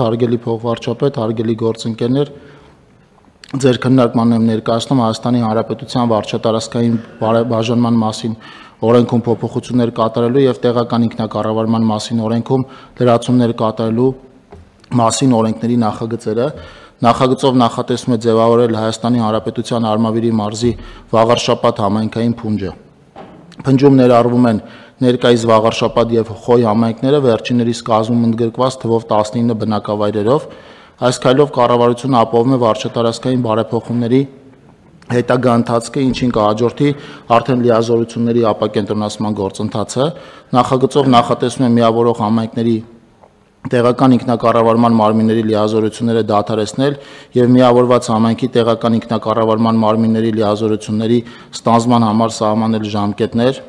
հարգելի փոխվարչապետ, հարգելի գործընկերներ, ձեր քննարկմանն եմ ներկայացնում Հայաստանի Հանրապետության վարչատարածքային բաժանման մասին օրենքում փոփոխություններ կատարելու եւ տեղական ինքնակառավարման մասին օրենքում լրացումներ կատարելու մասին օրենքների նախագծերը նախագծով նախատեսվում է ձևավորել Հայաստանի Հանրապետության Արմավիրի մարզի Վաղարշապատ համայնքային փունջը։ Փնջում ներառվում են ներկայիս Վաղարշապատ եւ Խոյ համայնքները վերջիններիս կազմում ընդգրկված թվով 19 բնակավայրերով։ Այս քայլով կառավարությունը ապահովում է վարչատարածքային բարեփոխումների հետագա ընթացքը, ինչին կհաջորդի արդեն լիազորությունների ապակենտրոնացման գործընթացը։ Նախագծով նախատեսվում է միավորող համայնքների տեղական ինքնակառավարման մարմինների լիազորությունները դադարեցնել եւ միավորված համայնքի տեղական ինքնակառավարման մարմինների լիազորությունների ստանձնման համար սահմանել ժամկետներ,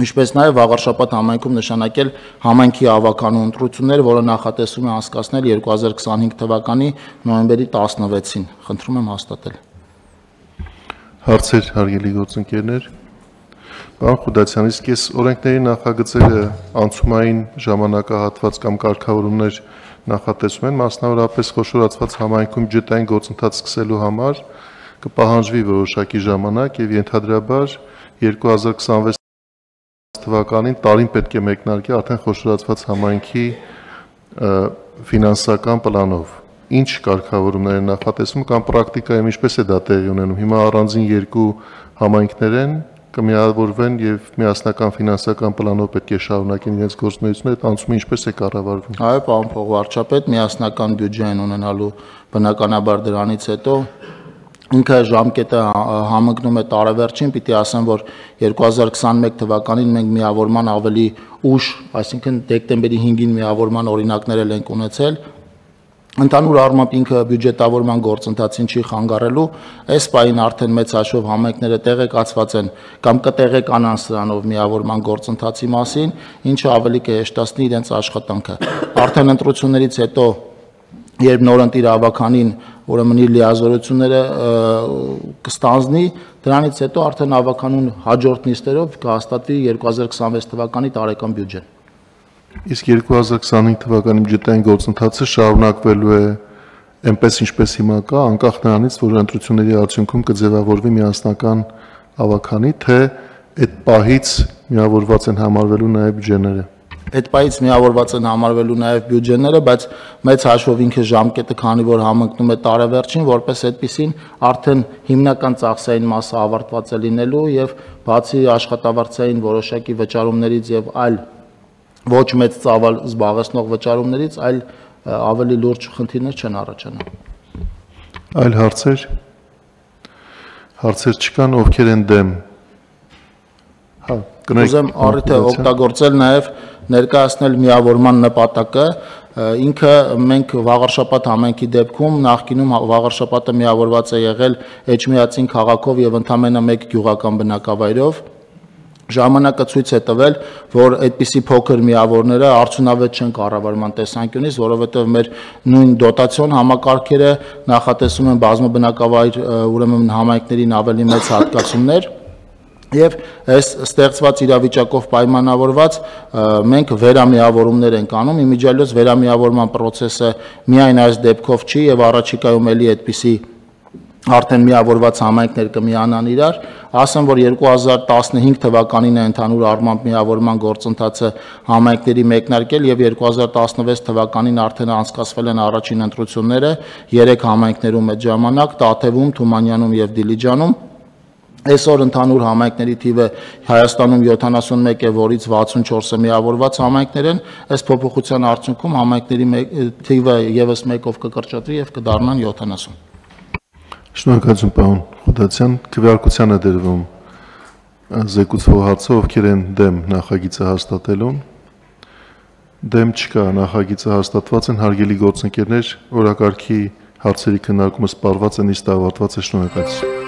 ինչպես նաեւ Վաղարշապատ համայնքում նշանակել համայնքի ավականու ընտրություններ, որը նախատեսվում է անցկացնել 2025 թվականի նոյեմբերի 16-ին։ Խնդրում եմ հաստատել։ Հարցեր, հարգելի գործընկերներ։ Պարոն Խուդացյան, իսկ այս օրենքների նախագծերը անցումային ժամանակահատված կամ կարգավորումներ նախատեսում են, մասնավորապես խոշորացված համայնքում բյուջետային գործընթաց սկսելու համար կպահանջվի որոշակի ժամանակ եւ ենթադրաբար 2026 թվականին տարին պետք է մեկնարկի արդեն խոշորացված համայնքի ֆինանսական պլանով։ Ինչ կարգավորումներ են նախատեսվում կամ պրակտիկայում ինչպես է դա տեղի ունենում։ Հիմա առանձին երկու համայնքներ են կմիավորվեն եւ միասնական ֆինանսական պլանով պետք է շարունակեն իրենց գործունեությունը, այդ անցումը ինչպես է կառավարվում։ Այո, պարոն փոխվարչապետ, միասնական բյուջե են ունենալու բնականաբար դրանից հետո ինքը ժամկետը համընկնում է տարեվերջին, պիտի ասեմ, որ 2021 թվականին մենք միավորման ավելի ուշ, այսինքն դեկտեմբերի 5-ին միավորման օրինակներ ենք ունեցել։ Ընդհանուր առմամբ ինքը բյուջետավորման գործընթացին չի խանգարելու, այս պահին արդեն մեծ հաշվով համայնքները տեղեկացված են կամ կտեղեկանան սրանով միավորման գործընթացի մասին, ինչը ավելի կհեշտացնի իրենց աշխատանքը։ Արդեն ընտրություններից հետո, երբ նորընտիր ավականին ուրեմն իր լիազորությունները կստանձնի, դրանից հետո արդեն ավականուն հաջորդ նիստերով կհաստատվի 2026 թվականի տարեկան բյուջեն։ Իսկ 2025 թվականի բյուջետային գործընթացը շարունակվելու է այնպես ինչպես հիմա կա, անկախ նրանից, որ ընտրությունների արդյունքում կձևավորվի միասնական ավականի, թե այդ պահից միավորված են համարվելու նաև բյուջեները։ Այդ պահից միավորված են համարվելու նաև բյուջեները, բայց մեծ հաշվով ինքը ժամկետը, քանի որ համընկնում է տարեվերջին, որպես այդպիսին արդեն հիմնական ծախսային մասը ավարտված է լինելու եւ բացի աշխատավարձային որոշակի վճարումներից եւ այլ ոչ մեծ ծավալ զբաղեցնող վճարումներից, այլ ավելի լուրջ խնդիրներ չեն առաջանա։ Այլ հարցեր։ Հարցեր չկան, ովքեր են դեմ։ Հա, կուզեմ առիթը օգտագործել նաև ներկայացնել միավորման նպատակը, ինքը մենք Վաղարշապատ համայնքի դեպքում նախկինում Վաղարշապատը միավորված է եղել Էջմիածին քաղաքով եւ ընդամենը մեկ գյուղական բնակավայրով։ Ժամանակը ցույց է տվել, որ այդպիսի փոքր միավորները արդյունավետ չեն կառավարման տեսանկյունից, որովհետև մեր նույն դոտացիոն համակարգերը նախատեսում են բազմաբնակավայր ուրեմն համայնքներին ավելի մեծ հատկացումներ եւ այս ստեղծված իրավիճակով պայմանավորված մենք վերամիավորումներ ենք անում, իմիջիալոց վերամիավորման process-ը միայն այս դեպքով չի եւ առաջիկայում էլի այդպիսի արդեն միավորված համայնքներ կմիանան իրար, ասեմ, որ 2015 թվականին է ընդհանուր առմամբ միավորման գործընթացը համայնքների մեկնարկել եւ 2016 թվականին արդեն անցկացվել են առաջին ընտրությունները 3 համայնքներում այդ ժամանակ Տաթևում, Թումանյանում եւ Դիլիջանում։ Այսօր ընդհանուր համայնքների թիվը Հայաստանում 71 է, որից 64-ը միավորված համայնքներ են։ Այս փոփոխության արդյունքում համայնքների թիվը եւս մեկով կկրճատվի եւ կդառնան 70։ Շնորհակալություն, պարոն Խուդացյան, քվեարկության է դրվում զեկուցվող հարցը, ովքեր են դեմ նախագիծը հաստատելուն։ Դեմ չկա, նախագիծը հաստատված են, հարգելի գործընկերներ, օրակարգի հարցերի քննարկումը սպառված է, նիստը ավարտված է, շնորհակալություն։